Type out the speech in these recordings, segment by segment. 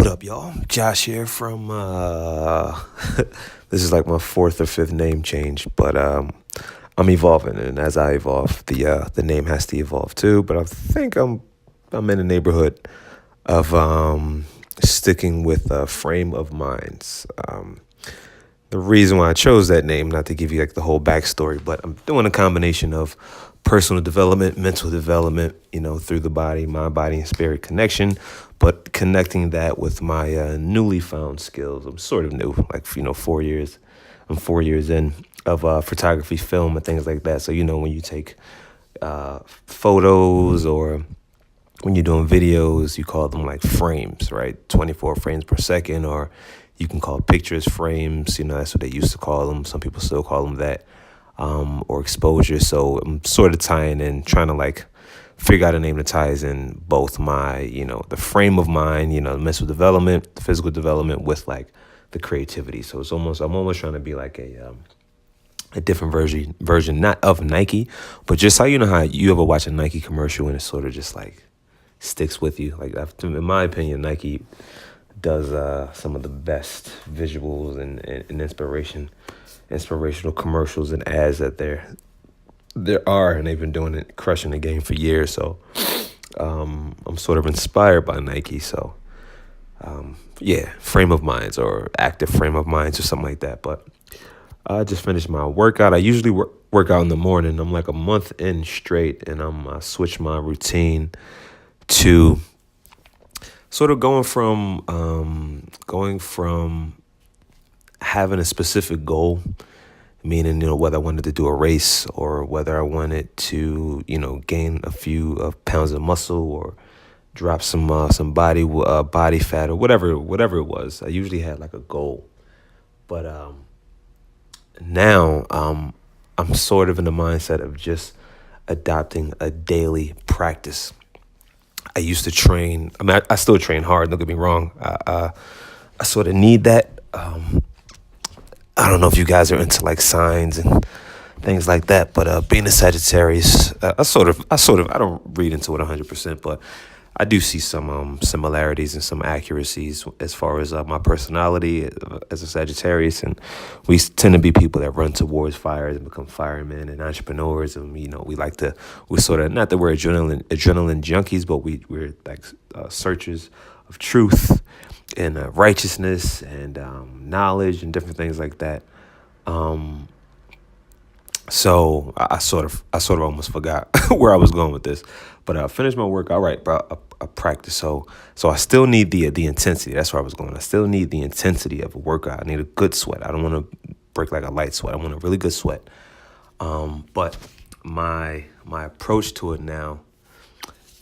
What up, y'all? Josh here from this is like my fourth or fifth name change, but I'm evolving, and as I evolve, the name has to evolve too. But I think I'm in the neighborhood of sticking with Frame of Minds. The reason why I chose that name, not to give you like the whole backstory, but I'm doing a combination of personal development, mental development, through the body, mind, body, and spirit connection, but connecting that with my newly found skills. I'm sort of new, like, 4 years. I'm 4 years in of photography, film, and things like that. So, when you take photos or when you're doing videos, you call them like frames, right? 24 frames per second, or you can call pictures frames. That's what they used to call them. Some people still call them that, or exposure. So I'm sort of tying in, trying to like figure out a name that ties in both my, the frame of mind, the mental development, the physical development with like the creativity. So I'm almost trying to be like a different version, not of Nike, but just how how you ever watch a Nike commercial and it sort of just like sticks with you. Like, in my opinion, Nike does some of the best visuals and inspirational commercials and ads that there are, and they've been doing it, crushing the game for years. So I'm sort of inspired by Nike. So frame of minds or active frame of minds or something like that. But I just finished my workout. I usually work out in the morning. I'm like a month in straight, and I'm switched my routine to sort of going from having a specific goal, meaning, whether I wanted to do a race or whether I wanted to, gain a few pounds of muscle or drop some body fat or whatever it was. I usually had like a goal, but now I'm sort of in the mindset of just adopting a daily practice. I used to train. I mean, I still train hard. Don't get me wrong. I sort of need that. I don't know if you guys are into like signs and things like that, but being a Sagittarius, I don't read into it 100%, but I do see some similarities and some accuracies as far as my personality as a Sagittarius, and we tend to be people that run towards fires and become firemen and entrepreneurs, and we're sort of, not that we're adrenaline junkies, but we're like searchers of truth and righteousness and knowledge and different things like that. So I sort of almost forgot where I was going with this, but I finished my work. All right, bro. I practice. So I still need the intensity. That's where I was going. I still need the intensity of a workout. I need a good sweat. I don't want to break like a light sweat. I want a really good sweat. But my approach to it now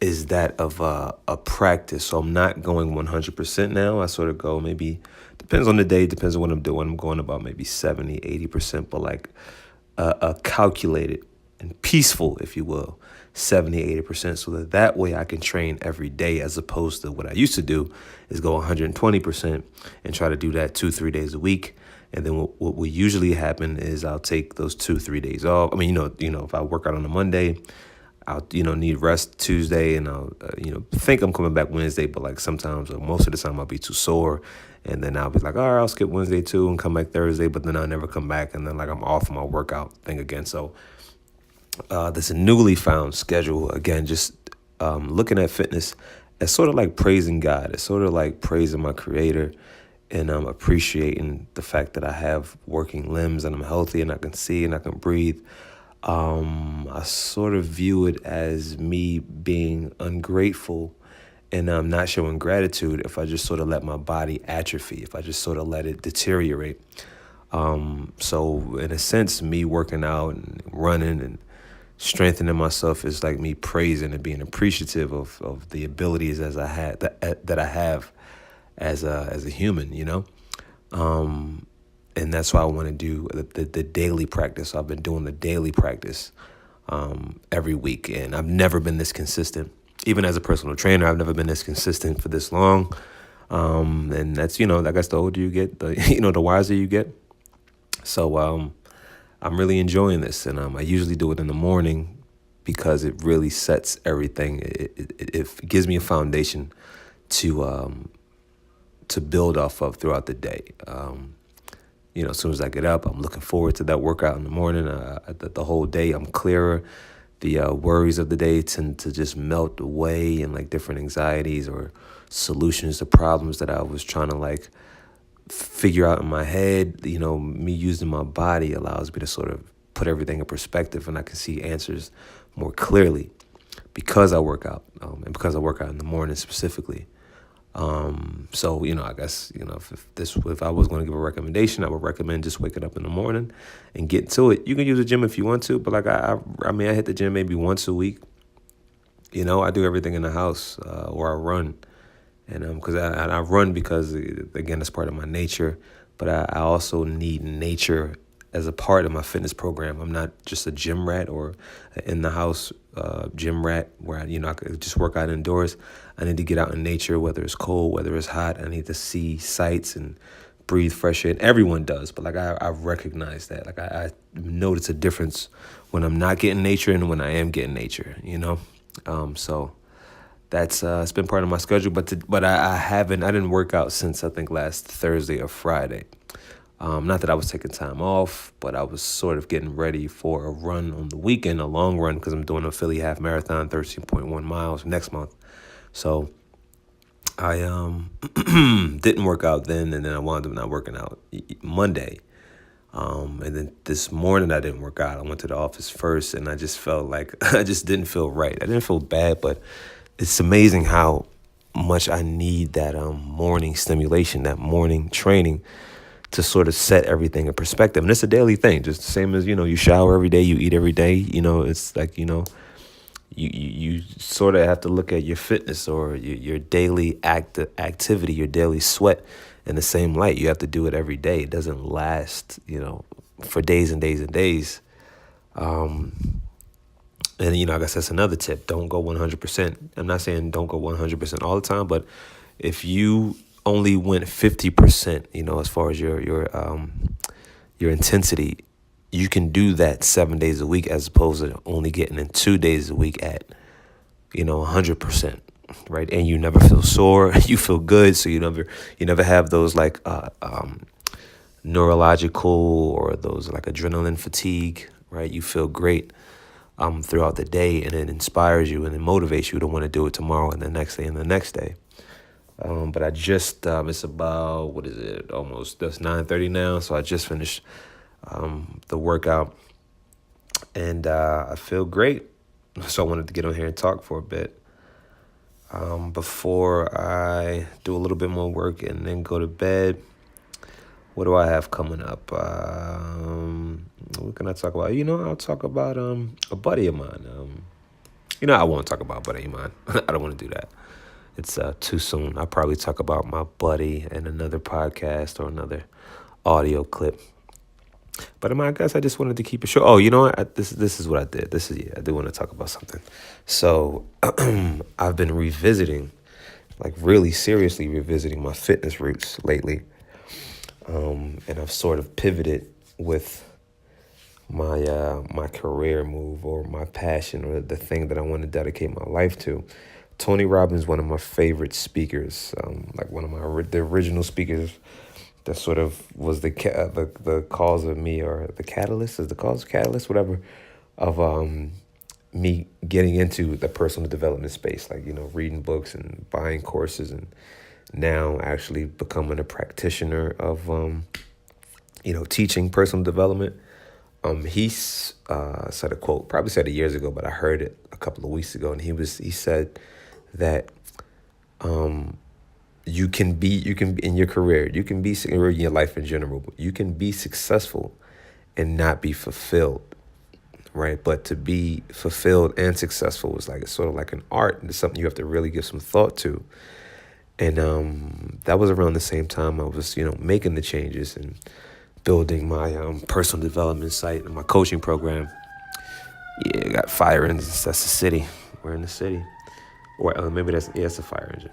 is that of a practice. So I'm not going 100% now. I sort of go, maybe, depends on the day, depends on what I'm doing. I'm going about maybe 70, 80%, but like a calculated and peaceful, if you will, 70, 80%, so that way I can train every day, as opposed to what I used to do is go 120% and try to do that 2-3 days a week. And then what will usually happen is I'll take those 2-3 days off. I mean, if I work out on a Monday, I'll, need rest Tuesday, and I'll, think I'm coming back Wednesday, but like sometimes, or most of the time, I'll be too sore, and then I'll be like, all right, I'll skip Wednesday too and come back Thursday, but then I'll never come back, and then like I'm off my workout thing again. So this newly found schedule, again, just looking at fitness as sort of like praising God. It's sort of like praising my creator, and appreciating the fact that I have working limbs and I'm healthy and I can see and I can breathe. I sort of view it as me being ungrateful and not showing gratitude if I just sort of let my body atrophy, if I just sort of let it deteriorate. So in a sense, me working out and running and strengthening myself is like me praising and being appreciative of the abilities that I have as a human, and that's why I want to do the daily practice. I've been doing the daily practice every week, and I've never been this consistent. Even as a personal trainer, I've never been this consistent for this long. And that's, I guess the older you get, the wiser you get. So I'm really enjoying this, and I usually do it in the morning because it really sets everything. It gives me a foundation to to build off of throughout the day. As soon as I get up, I'm looking forward to that workout in the morning. The whole day, I'm clearer. The worries of the day tend to just melt away, and like different anxieties or solutions to problems that I was trying to like figure out in my head. Me using my body allows me to sort of put everything in perspective, and I can see answers more clearly because I work out, and because I work out in the morning specifically. I guess, if I was going to give a recommendation, I would recommend just waking up in the morning and getting to it. You can use a gym if you want to, but like, I hit the gym maybe once a week. I do everything in the house, or I run. And, cause I run because, again, it's part of my nature, but I also need nature as a part of my fitness program. I'm not just a gym rat or in the house gym rat where I could just work out indoors. I need to get out in nature, whether it's cold, whether it's hot. I need to see sights and breathe fresh air. And everyone does, but like I recognize that. Like I notice a difference when I'm not getting nature and when I am getting nature. So that's it's been part of my schedule. But I didn't work out since I think last Thursday or Friday. Not that I was taking time off, but I was sort of getting ready for a run on the weekend, a long run, because I'm doing a Philly half marathon, 13.1 miles next month. So I didn't work out then, and then I wound up not working out Monday. And then this morning I didn't work out. I went to the office first, and I just felt like I just didn't feel right. I didn't feel bad, but it's amazing how much I need that morning stimulation, that morning training, to sort of set everything in perspective. And it's a daily thing, just the same as, you shower every day, you eat every day. It's like, you sort of have to look at your fitness or your daily activity, your daily sweat in the same light. You have to do it every day. It doesn't last, for days and days and days. And, I guess that's another tip. Don't go 100%. I'm not saying don't go 100% all the time, but if you only went 50%, as far as your intensity, you can do that 7 days a week as opposed to only getting in 2 days a week at, 100%, right? And you never feel sore. You feel good. So you never have those like neurological or those like adrenaline fatigue, right? You feel great throughout the day, and it inspires you and it motivates you to want to do it tomorrow and the next day and the next day. But I just, it's about, what is it? That's 9:30 now. So I just finished the workout, and I feel great. So I wanted to get on here and talk for a bit before I do a little bit more work and then go to bed. What do I have coming up? What can I talk about? I'll talk about a buddy of mine. I won't talk about a buddy of mine. I don't want to do that. It's too soon. I'll probably talk about my buddy in another podcast or another audio clip. But I guess I just wanted to keep it short. Oh, you know what? This is what I did. I do want to talk about something. So I've been revisiting, like really seriously revisiting my fitness roots lately. And I've sort of pivoted with my career move or my passion or the thing that I want to dedicate my life to. Tony Robbins, one of my favorite speakers, like one of the original speakers that sort of was the cause of me, or the catalyst, whatever, of me getting into the personal development space, like, reading books and buying courses, and now actually becoming a practitioner of, teaching personal development. He said a quote, probably said it years ago, but I heard it a couple of weeks ago, and he said that you can be in your career, you can be in your life in general, you can be successful and not be fulfilled, right? But to be fulfilled and successful is like, it's sort of like an art, and it's something you have to really give some thought to. And that was around the same time I was, making the changes and building my personal development site and my coaching program. Yeah, got fire engines. That's the city. We're in the city. Or maybe it's a fire engine.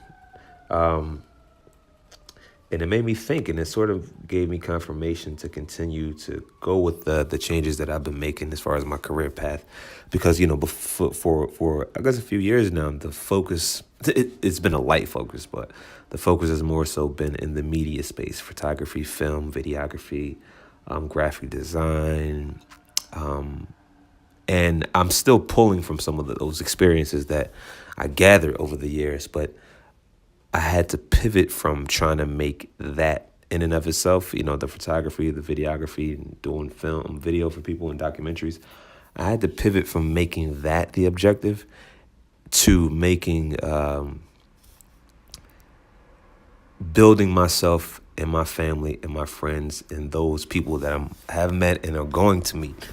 And it made me think, and it sort of gave me confirmation to continue to go with the changes that I've been making as far as my career path, because for I guess a few years now, the focus it's been a light focus, but the focus has more so been in the media space: photography, film, videography, graphic design, and I'm still pulling from some of those experiences that I gathered over the years, but I had to pivot from trying to make that in and of itself, the photography, the videography, and doing film, video for people and documentaries. I had to pivot from making that the objective to making, building myself and my family and my friends and those people that have met and are going to meet,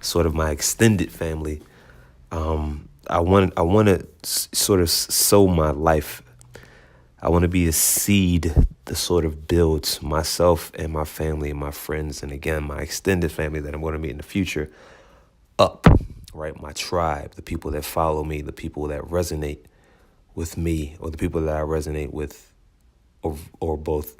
sort of my extended family. I want to sort of sow my life. I want to be a seed that sort of builds myself and my family and my friends, and again, my extended family that I'm going to meet in the future up, right? My tribe, the people that follow me, the people that resonate with me, or the people that I resonate with, or both.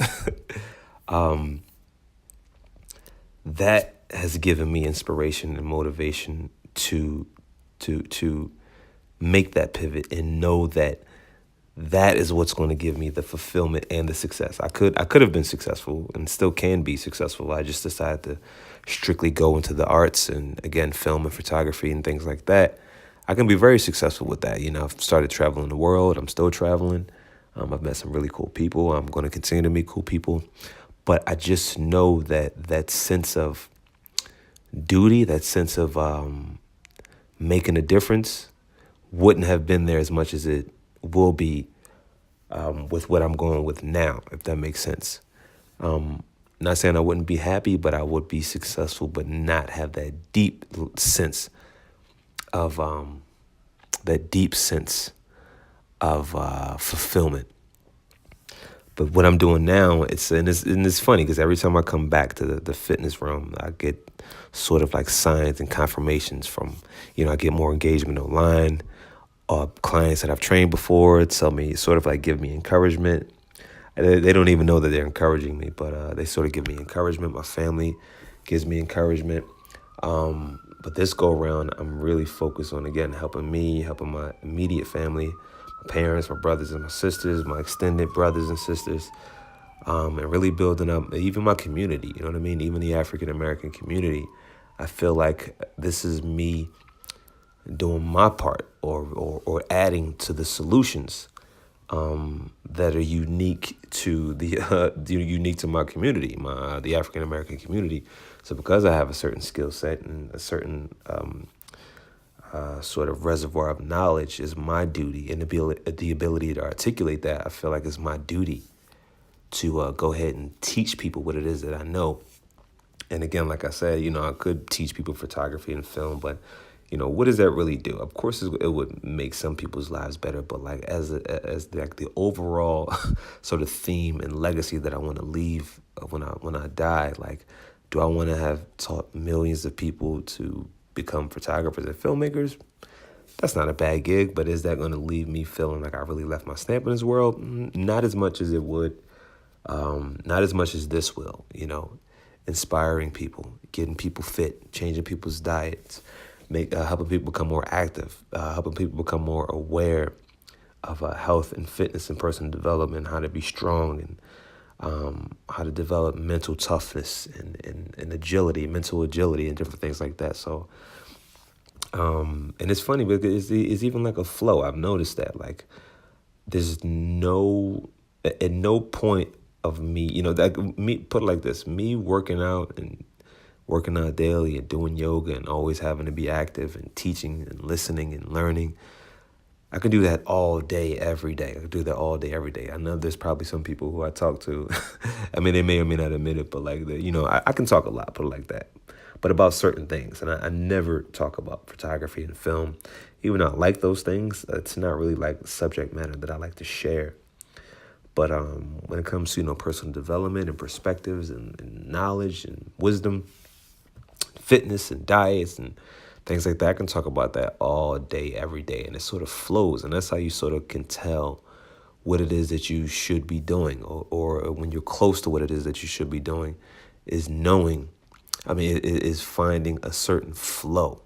That has given me inspiration and motivation to make that pivot and know that that is what's going to give me the fulfillment and the success. I could have been successful and still can be successful. I just decided to strictly go into the arts and again film and photography and things like that. I can be very successful with that. I've started traveling the world. I'm still traveling. I've met some really cool people. I'm going to continue to meet cool people. But I just know that sense of duty, that sense of making a difference, wouldn't have been there as much as it will be with what I'm going with now, if that makes sense. Not saying I wouldn't be happy, but I would be successful, but not have that deep sense of fulfillment. But what I'm doing now, it's funny because every time I come back to the fitness realm, I get sort of like signs and confirmations from, I get more engagement online. Clients that I've trained before tell me, sort of like give me encouragement. They don't even know that they're encouraging me, but they sort of give me encouragement. My family gives me encouragement. But this go around, I'm really focused on, again, helping me, helping my immediate family, my parents, my brothers and my sisters, my extended brothers and sisters, and really building up even my community. You know what I mean? Even the African American community. I feel like this is me doing my part, or adding to the solutions that are unique to unique to my community, the African American community. So because I have a certain skill set and a certain sort of reservoir of knowledge, is my duty, and the ability to articulate that, I feel like it's my duty to go ahead and teach people what it is that I know. And again, like I said, I could teach people photography and film, but what does that really do? Of course, it would make some people's lives better, but like as the overall sort of theme and legacy that I want to leave when I die, like, do I want to have taught millions of people to become photographers and filmmakers? That's not a bad gig, but is that going to leave me feeling like I really left my stamp in this world? Not as much as it would. Not as much as this will. Inspiring people, getting people fit, changing people's diets, helping people become more active, helping people become more aware of health and fitness and personal development, how to be strong, and how to develop mental toughness and agility, mental agility, and different things like that. So, and it's funny because it's even like a flow. I've noticed that, like, there's at no point of me, put it like this, me working out daily and doing yoga and always having to be active and teaching and listening and learning. I could do that all day, every day. I could do that all day, every day. I know there's probably some people who I talk to. I mean, they may or may not admit it, but like, I can talk a lot, put it like that, but about certain things. And I never talk about photography and film. Even though I like those things, it's not really like subject matter that I like to share. But when it comes to, personal development and perspectives and knowledge and wisdom, fitness and diets and things like that, I can talk about that all day, every day. And it sort of flows. And that's how you sort of can tell what it is that you should be doing, or when you're close to what it is that you should be doing, is knowing, it is finding a certain flow.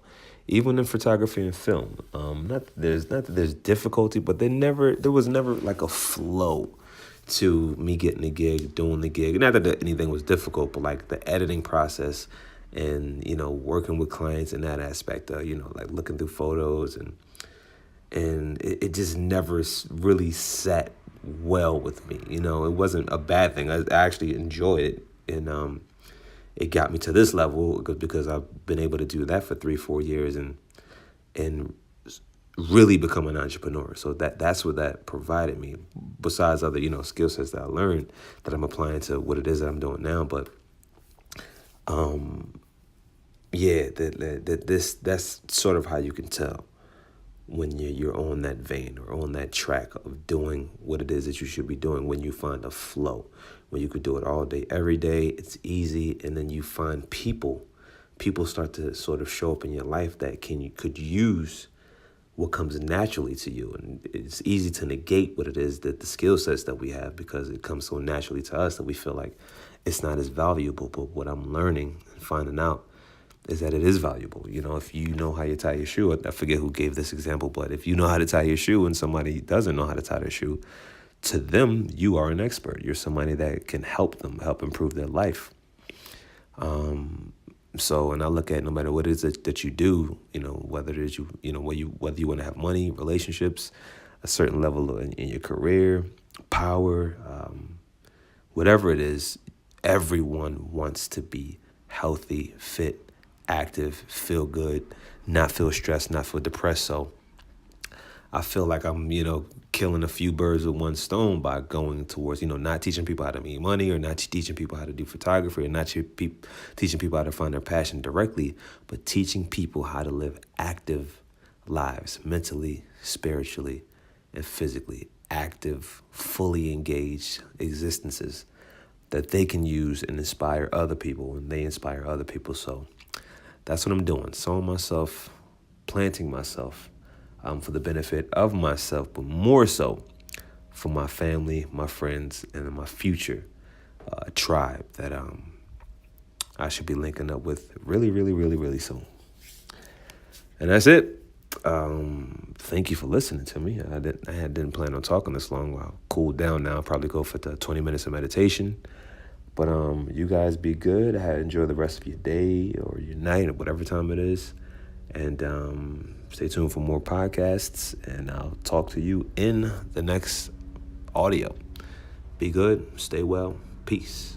Even in photography and film, not that there's difficulty, but there was never like a flow to me getting the gig, doing the gig. Not that anything was difficult, but like the editing process and, working with clients in that aspect, like looking through photos and it just never really sat well with me. It wasn't a bad thing. I actually enjoyed it, and it got me to this level because I've been able to do that for 3-4 years and really become an entrepreneur. So that's what that provided me, besides other skill sets that I learned that I'm applying to what it is that I'm doing now. But that's sort of how you can tell when you're on that vein or on that track of doing what it is that you should be doing, when you find a flow, when you could do it all day, every day, it's easy, and then you find people start to sort of show up in your life that could use what comes naturally to you. And it's easy to negate what it is, that the skill sets that we have, because it comes so naturally to us that we feel like it's not as valuable. But what I'm learning and finding out is that it is valuable. If you know how you tie your shoe, I forget who gave this example, but if you know how to tie your shoe and somebody doesn't know how to tie their shoe, to them, you are an expert. You're somebody that can help them, help improve their life. So, and I look at no matter what it is that you do, whether it is whether you want to have money, relationships, a certain level in your career, power, whatever it is, everyone wants to be healthy, fit, active, feel good, not feel stressed, not feel depressed. So I feel like I'm, killing a few birds with one stone by going towards, not teaching people how to make money, or not teaching people how to do photography, or not teaching people how to find their passion directly, but teaching people how to live active lives, mentally, spiritually, and physically, active, fully engaged existences that they can use and inspire other people, and they inspire other people. So that's what I'm doing, sowing myself, planting myself, for the benefit of myself, but more so for my family, my friends, and my future tribe that I should be linking up with really, really, really, really soon. And that's it. Thank you for listening to me. I didn't plan on talking this long. I'll cool down now. I'll probably go for the 20 minutes of meditation. But you guys be good. Enjoy the rest of your day or your night or whatever time it is. And stay tuned for more podcasts. And I'll talk to you in the next audio. Be good. Stay well. Peace.